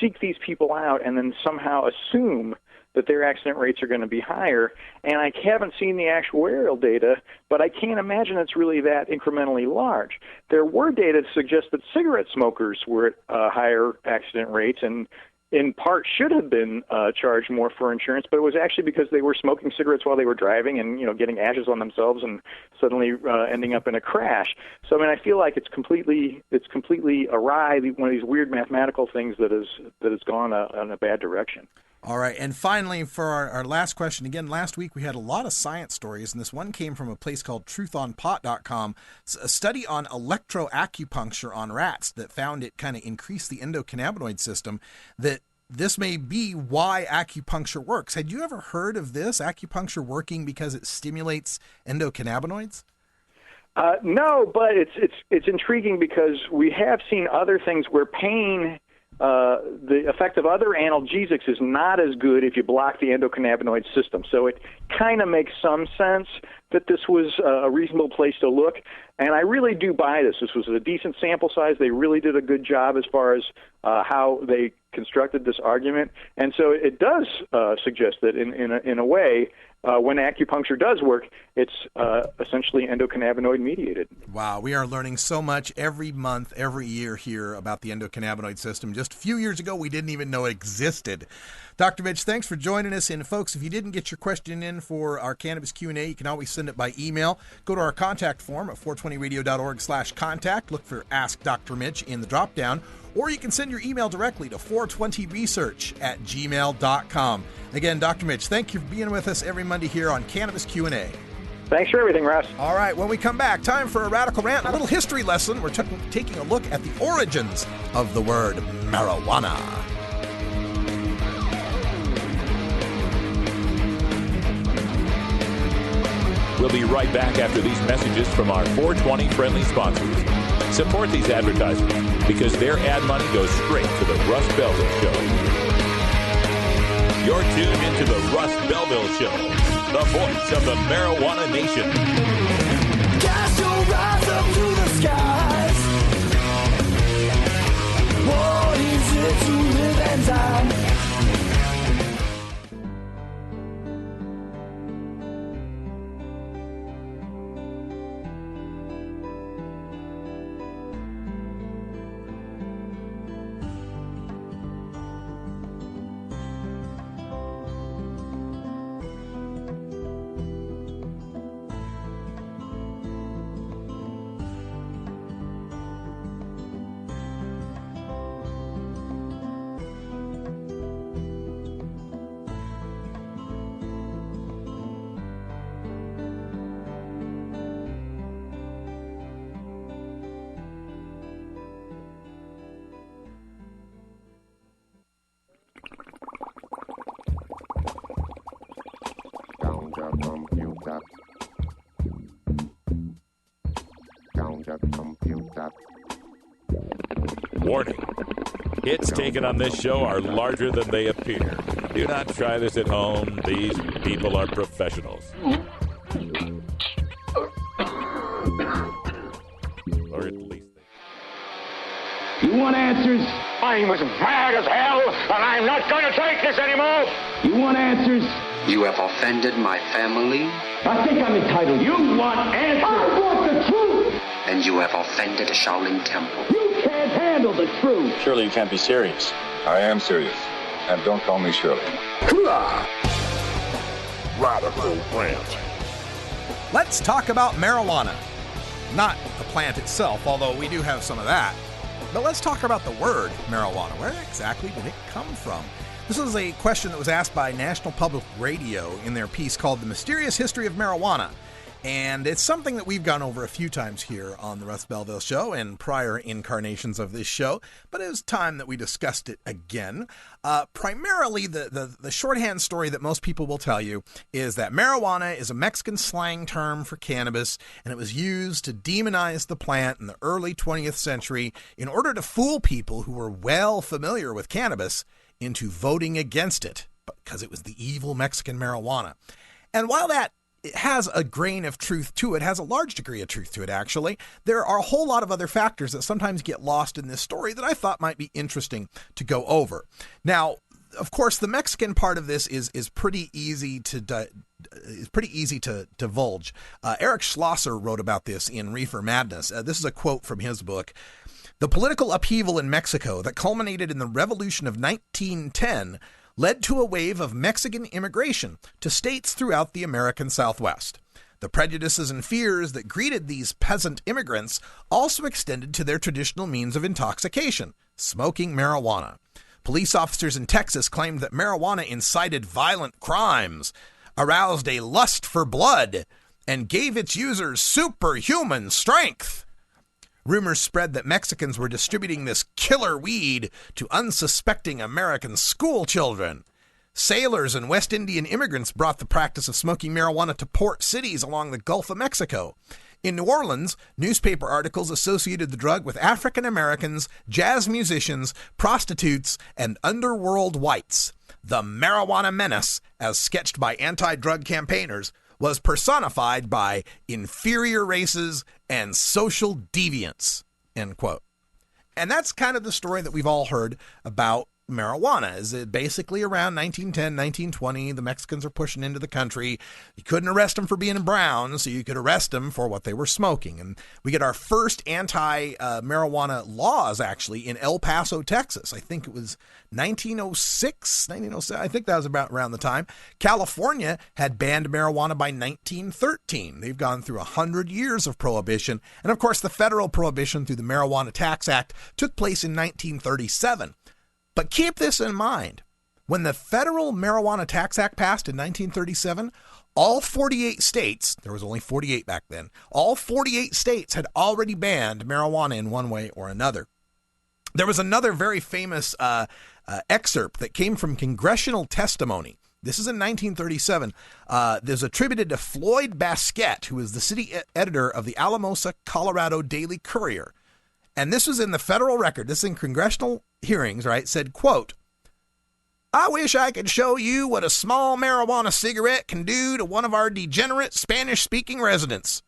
seek these people out and then somehow assume that their accident rates are going to be higher. And I haven't seen the actuarial data, but I can't imagine it's really that incrementally large. There were data to suggest that cigarette smokers were at higher accident rates and in part should have been charged more for insurance, but it was actually because they were smoking cigarettes while they were driving and, getting ashes on themselves and suddenly ending up in a crash. So, I mean, I feel like it's completely awry, one of these weird mathematical things that has gone in a bad direction. All right, and finally, for our last question, again, last week we had a lot of science stories, and this one came from a place called truthonpot.com, a study on electroacupuncture on rats that found it kind of increased the endocannabinoid system, that this may be why acupuncture works. Had you ever heard of this, acupuncture working because it stimulates endocannabinoids? No, but it's intriguing because we have seen other things where pain, the effect of other analgesics is not as good if you block the endocannabinoid system. So it kind of makes some sense that this was a reasonable place to look. And I really do buy this. This was a decent sample size. They really did a good job as far as how they constructed this argument. And so it does suggest that in a way, when acupuncture does work, it's essentially endocannabinoid mediated. Wow, we are learning so much every month, every year here about the endocannabinoid system. Just a few years ago, we didn't even know it existed. Dr. Mitch, thanks for joining us. And folks, if you didn't get your question in for our Cannabis Q&A, you can always send it by email. Go to our contact form at 420radio.org/contact. Look for Ask Dr. Mitch in the drop-down. Or you can send your email directly to 420research@gmail.com. Again, Dr. Mitch, thank you for being with us every Monday here on Cannabis Q&A. Thanks for everything, Russ. All right, when we come back, time for a radical rant, a little history lesson. We're taking a look at the origins of the word marijuana. We'll be right back after these messages from our 420 friendly sponsors. Support these advertisers because their ad money goes straight to the Russ Belville Show. You're tuned into the Russ Belville Show, the voice of the marijuana nation. Cast your eyes up to the skies. What is it to live and die? Warning. Hits taken on this show are larger than they appear. Do not try this at home. These people are professionals. Or at least You want answers? I'm as mad as hell, and I'm not going to take this anymore. You want answers? You have offended my family. I think I'm entitled. You want answers? I want the truth. And you have offended a Shaolin temple. You can't handle the truth. Surely you can't be serious. I am serious. And don't call me Shirley. Radical rant. Let's talk about marijuana. Not the plant itself, although we do have some of that. But let's talk about the word marijuana. Where exactly did it come from? This was a question that was asked by National Public Radio in their piece called The Mysterious History of Marijuana. And it's something that we've gone over a few times here on the Russ Belville Show and prior incarnations of this show, but it was time that we discussed it again. Primarily, the shorthand story that most people will tell you is that marijuana is a Mexican slang term for cannabis, and it was used to demonize the plant in the early 20th century in order to fool people who were well familiar with cannabis into voting against it, because it was the evil Mexican marijuana. And while that it has a grain of truth to it, has a large degree of truth to it, actually, there are a whole lot of other factors that sometimes get lost in this story that I thought might be interesting to go over. Now, of course, the Mexican part of this is pretty easy to divulge. Eric Schlosser wrote about this in Reefer Madness. This is a quote from his book. The political upheaval in Mexico that culminated in the Revolution of 1910 led to a wave of Mexican immigration to states throughout the American Southwest. The prejudices and fears that greeted these peasant immigrants also extended to their traditional means of intoxication, smoking marijuana. Police officers in Texas claimed that marijuana incited violent crimes, aroused a lust for blood, and gave its users superhuman strength. Rumors spread that Mexicans were distributing this killer weed to unsuspecting American school children. Sailors and West Indian immigrants brought the practice of smoking marijuana to port cities along the Gulf of Mexico. In New Orleans, newspaper articles associated the drug with African Americans, jazz musicians, prostitutes, and underworld whites. The marijuana menace, as sketched by anti-drug campaigners, was personified by inferior races and social deviants, end quote. And that's kind of the story that we've all heard about marijuana. Is it basically around 1910, 1920, the Mexicans are pushing into the country. You couldn't arrest them for being brown, so you could arrest them for what they were smoking. And we get our first anti-marijuana laws, actually, in El Paso, Texas. I think it was 1907. I think that was about around the time. California had banned marijuana by 1913. They've gone through 100 years of prohibition. And, of course, the federal prohibition through the Marijuana Tax Act took place in 1937. But keep this in mind. When the Federal Marijuana Tax Act passed in 1937, all 48 states, there was only 48 back then, all 48 states had already banned marijuana in one way or another. There was another very famous excerpt that came from congressional testimony. This is in 1937. There's attributed to Floyd Baskett, who was the city editor of the Alamosa, Colorado Daily Courier. And this was in the federal record. This is in congressional hearings, right? Said, quote, I wish I could show you what a small marijuana cigarette can do to one of our degenerate Spanish-speaking residents.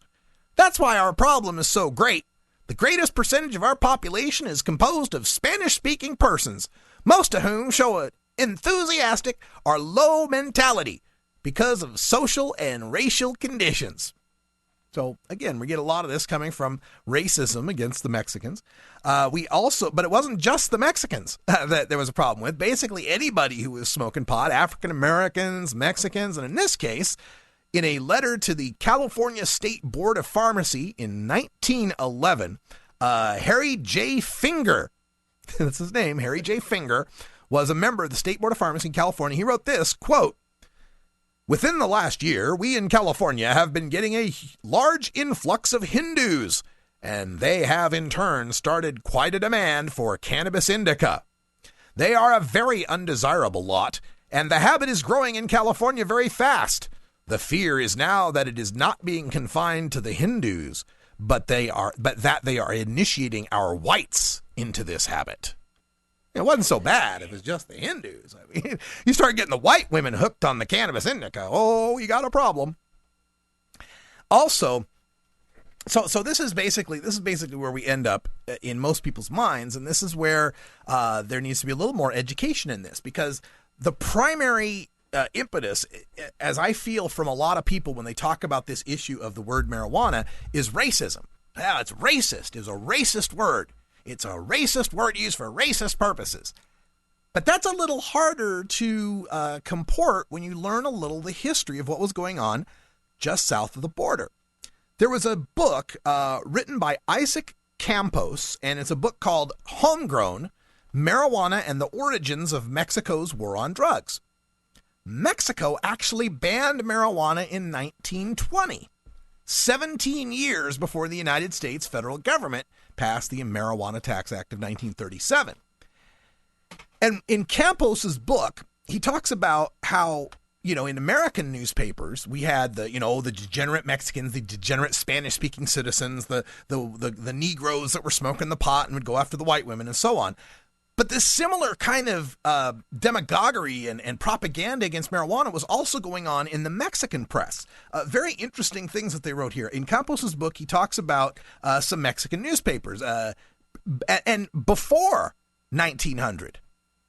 That's why our problem is so great. The greatest percentage of our population is composed of Spanish-speaking persons, most of whom show an enthusiastic or low mentality because of social and racial conditions. So, again, we get a lot of this coming from racism against the Mexicans. But it wasn't just the Mexicans that there was a problem with. Basically, anybody who was smoking pot, African Americans, Mexicans, and in this case, in a letter to the California State Board of Pharmacy in 1911, Harry J. Finger, that's his name, Harry J. Finger, was a member of the State Board of Pharmacy in California. He wrote this, quote, within the last year, we in California have been getting a large influx of Hindus, and they have in turn started quite a demand for cannabis indica. They are a very undesirable lot, and the habit is growing in California very fast. The fear is now that it is not being confined to the Hindus, but that they are initiating our whites into this habit. It wasn't so bad if it's just the Hindus. I mean, you start getting the white women hooked on the cannabis indica. Oh, you got a problem. Also, so this is basically where we end up in most people's minds, and this is where there needs to be a little more education in this, because the primary impetus, as I feel from a lot of people when they talk about this issue of the word marijuana, is racism. Yeah, it's racist. It's a racist word. It's a racist word used for racist purposes. But that's a little harder to comport when you learn a little the history of what was going on just south of the border. There was a book written by Isaac Campos, and it's a book called Homegrown, Marijuana and the Origins of Mexico's War on Drugs. Mexico actually banned marijuana in 1920, 17 years before the United States federal government passed the Marijuana Tax Act of 1937. And in Campos's book, he talks about how, in American newspapers, we had the degenerate Mexicans, the degenerate Spanish-speaking citizens, the Negroes that were smoking the pot and would go after the white women and so on. But this similar kind of demagoguery and propaganda against marijuana was also going on in the Mexican press. Very interesting things that they wrote here. In Campos's book, he talks about some Mexican newspapers. And before 1900,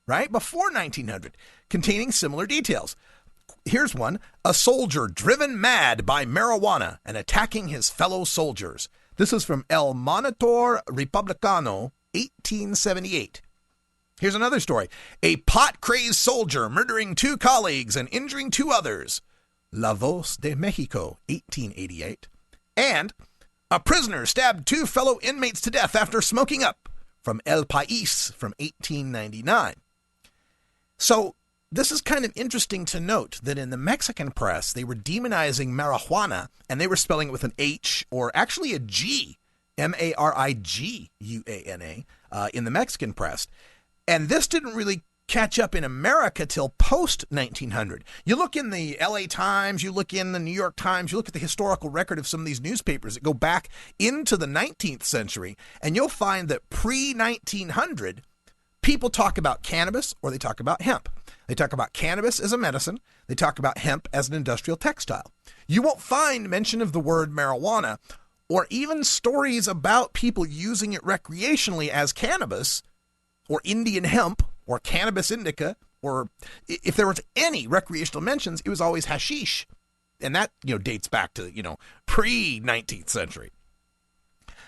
right? Before 1900, containing similar details. Here's one: a soldier driven mad by marijuana and attacking his fellow soldiers. This is from El Monitor Republicano, 1878. Here's another story: a pot-crazed soldier murdering 2 colleagues and injuring 2 others. La Voz de Mexico, 1888. And a prisoner stabbed 2 fellow inmates to death after smoking up, from El País, from 1899. So this is kind of interesting to note that in the Mexican press, they were demonizing marijuana, and they were spelling it with an H, or actually a G, M-A-R-I-G-U-A-N-A, in the Mexican press. And this didn't really catch up in America till post-1900. You look in the LA Times, you look in the New York Times, you look at the historical record of some of these newspapers that go back into the 19th century, and you'll find that pre-1900, people talk about cannabis or they talk about hemp. They talk about cannabis as a medicine. They talk about hemp as an industrial textile. You won't find mention of the word marijuana or even stories about people using it recreationally as cannabis or Indian hemp or cannabis indica, or if there was any recreational mentions, it was always hashish. And that, dates back to, pre-19th century.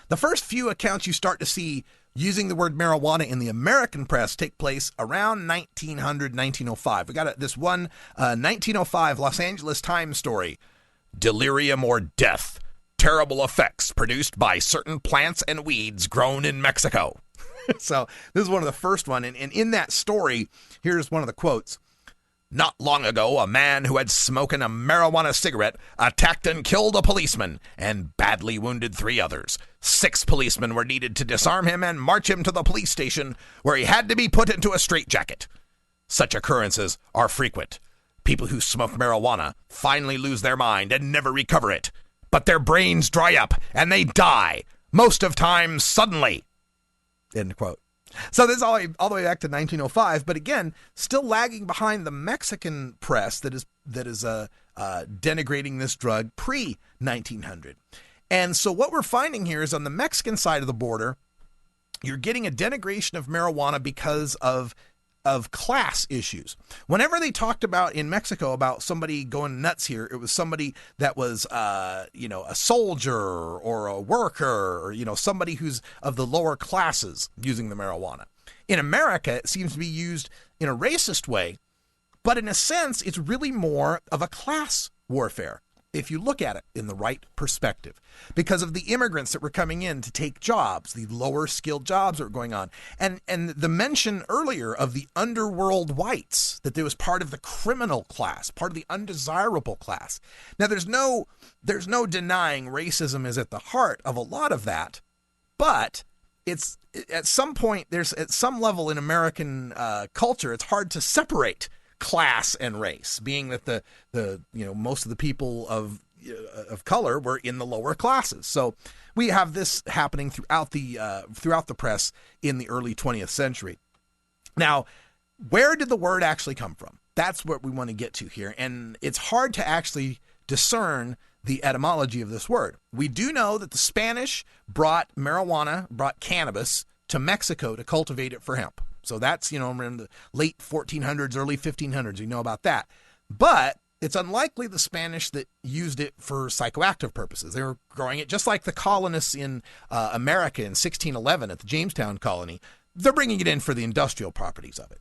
The first few accounts you start to see using the word marijuana in the American press take place around 1900, 1905. We got this one 1905 Los Angeles Times story: delirium or death, terrible effects produced by certain plants and weeds grown in Mexico. So this is one of the first one. And in that story, here's one of the quotes. Not long ago, a man who had smoking a marijuana cigarette attacked and killed a policeman and badly wounded 3 others. 6 policemen were needed to disarm him and march him to the police station, where he had to be put into a straitjacket. Such occurrences are frequent. People who smoke marijuana finally lose their mind and never recover it. But their brains dry up and they die, most of times suddenly. End quote. So this is all the way back to 1905, but again, still lagging behind the Mexican press that is denigrating this drug pre-1900. And so what we're finding here is on the Mexican side of the border, you're getting a denigration of marijuana because of class issues. Whenever they talked about in Mexico about somebody going nuts here, it was somebody that was, a soldier or a worker or, somebody who's of the lower classes using the marijuana. In America, it seems to be used in a racist way, but in a sense, it's really more of a class warfare, if you look at it in the right perspective, because of the immigrants that were coming in to take jobs, the lower skilled jobs that were going on. And the mention earlier of the underworld whites, that there was part of the criminal class, part of the undesirable class. Now, there's no denying racism is at the heart of a lot of that, but it's at some point, at some level in American culture, it's hard to separate class and race, being that the most of the people of color were in the lower classes. So we have this happening throughout the press in the early 20th century. Now, where did the word actually come from? That's what we want to get to here, and it's hard to actually discern the etymology of this word. We do know that the Spanish brought cannabis to Mexico to cultivate it for hemp. So that's, in the late 1400s, early 1500s. We know about that. But it's unlikely the Spanish that used it for psychoactive purposes. They were growing it just like the colonists in America in 1611 at the Jamestown colony. They're bringing it in for the industrial properties of it.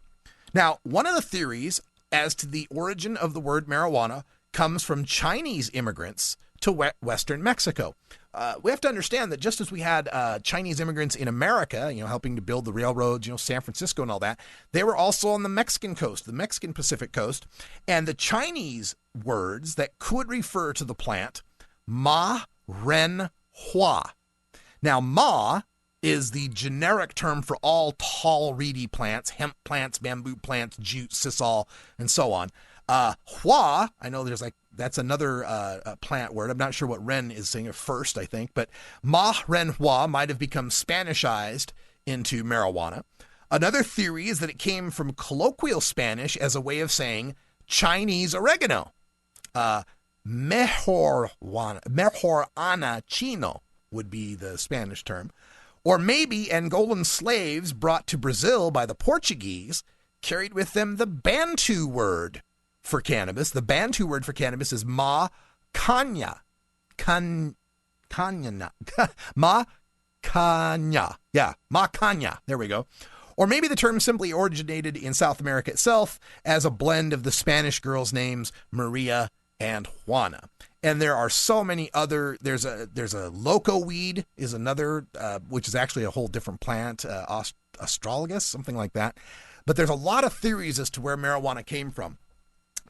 Now, one of the theories as to the origin of the word marijuana comes from Chinese immigrants to Western Mexico. We have to understand that just as we had Chinese immigrants in America, helping to build the railroads, San Francisco and all that, they were also on the Mexican coast, the Mexican Pacific coast, and the Chinese words that could refer to the plant, ma ren hua. Now, ma is the generic term for all tall, reedy plants, hemp plants, bamboo plants, jute, sisal, and so on. Hua, I know that's another plant word. I'm not sure what ren is saying at first, I think, but ma ren hua might have become Spanishized into marijuana. Another theory is that it came from colloquial Spanish as a way of saying Chinese oregano. Mejor ana chino would be the Spanish term. Or maybe Angolan slaves brought to Brazil by the Portuguese carried with them the Bantu word for cannabis. The Bantu word for cannabis is ma-kanya. Ma-kanya. Yeah, ma-kanya. There we go. Or maybe the term simply originated in South America itself as a blend of the Spanish girls' names Maria and Juana. And there are so many other, there's a loco weed is another, which is actually a whole different plant, astragalus, something like that. But there's a lot of theories as to where marijuana came from.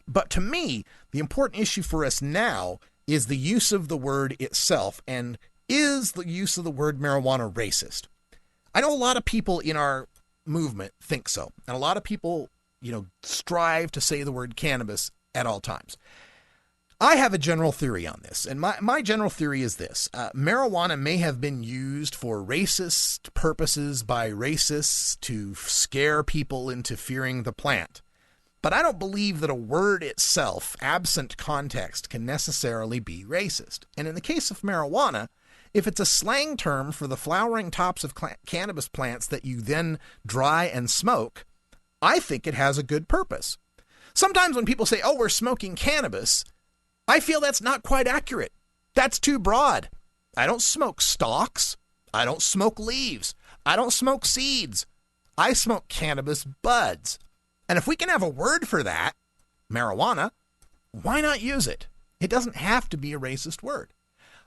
But to me, the important issue for us now is the use of the word itself, and is the use of the word marijuana racist? I know a lot of people in our movement think so, and a lot of people, strive to say the word cannabis at all times. I have a general theory on this, and my general theory is this. Marijuana may have been used for racist purposes by racists to scare people into fearing the plant. But I don't believe that a word itself, absent context, can necessarily be racist. And in the case of marijuana, if it's a slang term for the flowering tops of cannabis plants that you then dry and smoke, I think it has a good purpose. Sometimes when people say, oh, we're smoking cannabis, I feel that's not quite accurate. That's too broad. I don't smoke stalks. I don't smoke leaves. I don't smoke seeds. I smoke cannabis buds. And if we can have a word for that, marijuana, why not use it? It doesn't have to be a racist word.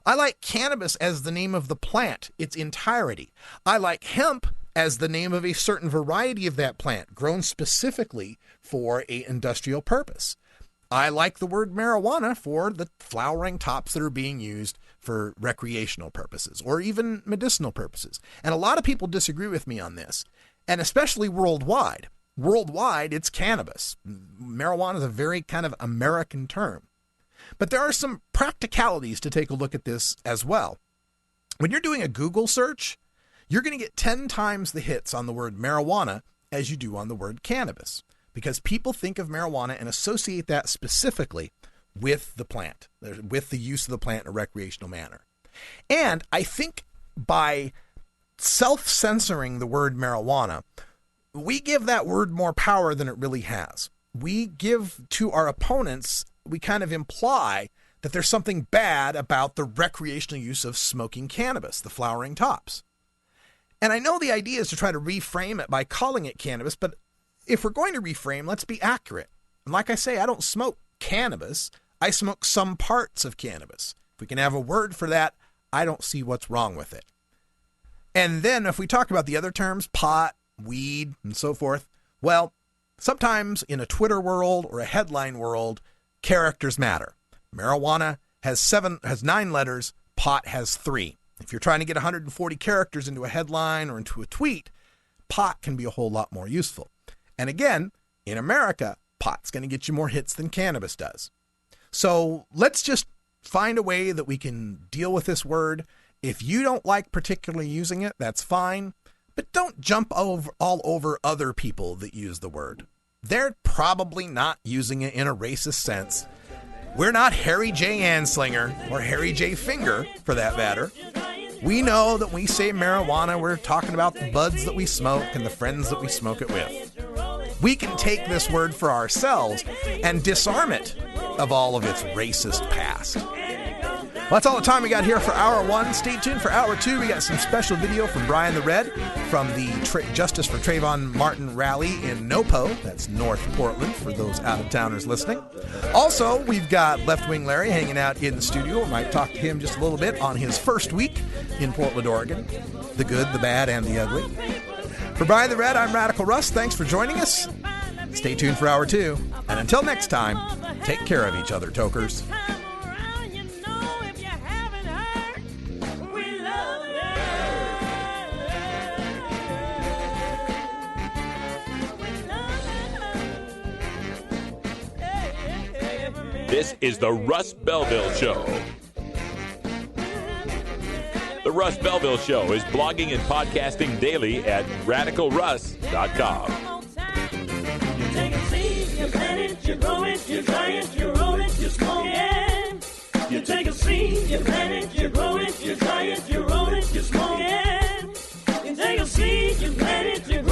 I like cannabis as the name of the plant, its entirety. I like hemp as the name of a certain variety of that plant, grown specifically for an industrial purpose. I like the word marijuana for the flowering tops that are being used for recreational purposes or even medicinal purposes. And a lot of people disagree with me on this, and especially worldwide. Worldwide, it's cannabis. Marijuana is a very kind of American term. But there are some practicalities to take a look at this as well. When you're doing a Google search, you're going to get 10 times the hits on the word marijuana as you do on the word cannabis, because people think of marijuana and associate that specifically with the plant, with the use of the plant in a recreational manner. And I think by self-censoring the word marijuana, we give that word more power than it really has. We give to our opponents, we kind of imply that there's something bad about the recreational use of smoking cannabis, the flowering tops. And I know the idea is to try to reframe it by calling it cannabis, but if we're going to reframe, let's be accurate. And like I say, I don't smoke cannabis. I smoke some parts of cannabis. If we can have a word for that, I don't see what's wrong with it. And then if we talk about the other terms, pot, weed, and so forth, well, sometimes in a Twitter world or a headline world, characters matter. Marijuana has 9 letters, pot has 3. If you're trying to get 140 characters into a headline or into a tweet, pot can be a whole lot more useful. And again, in America, pot's going to get you more hits than cannabis does. So let's just find a way that we can deal with this word. If you don't like particularly using it, that's fine. But don't jump all over other people that use the word. They're probably not using it in a racist sense. We're not Harry J. Anslinger or Harry J. Finger, for that matter. We know that when we say marijuana, we're talking about the buds that we smoke and the friends that we smoke it with. We can take this word for ourselves and disarm it of all of its racist past. Well, that's all the time we got here for Hour 1. Stay tuned for Hour 2. We got some special video from Brian the Red from the Justice for Trayvon Martin rally in Nopo. That's North Portland for those out-of-towners listening. Also, we've got Left Wing Larry hanging out in the studio. We might talk to him just a little bit on his first week in Portland, Oregon. The good, the bad, and the ugly. For Brian the Red, I'm Radical Russ. Thanks for joining us. Stay tuned for Hour 2. And until next time, take care of each other, tokers. This is the Russ Belville Show. The Russ Belville Show is blogging and podcasting daily at radicalruss.com. You take a seed, you plant it, you grow it, you dry it, you roll it, you smoke it. You take a seed, you plant it, you grow it, you dry it, you roll it, you smoke it. You take a seed, you plant it, you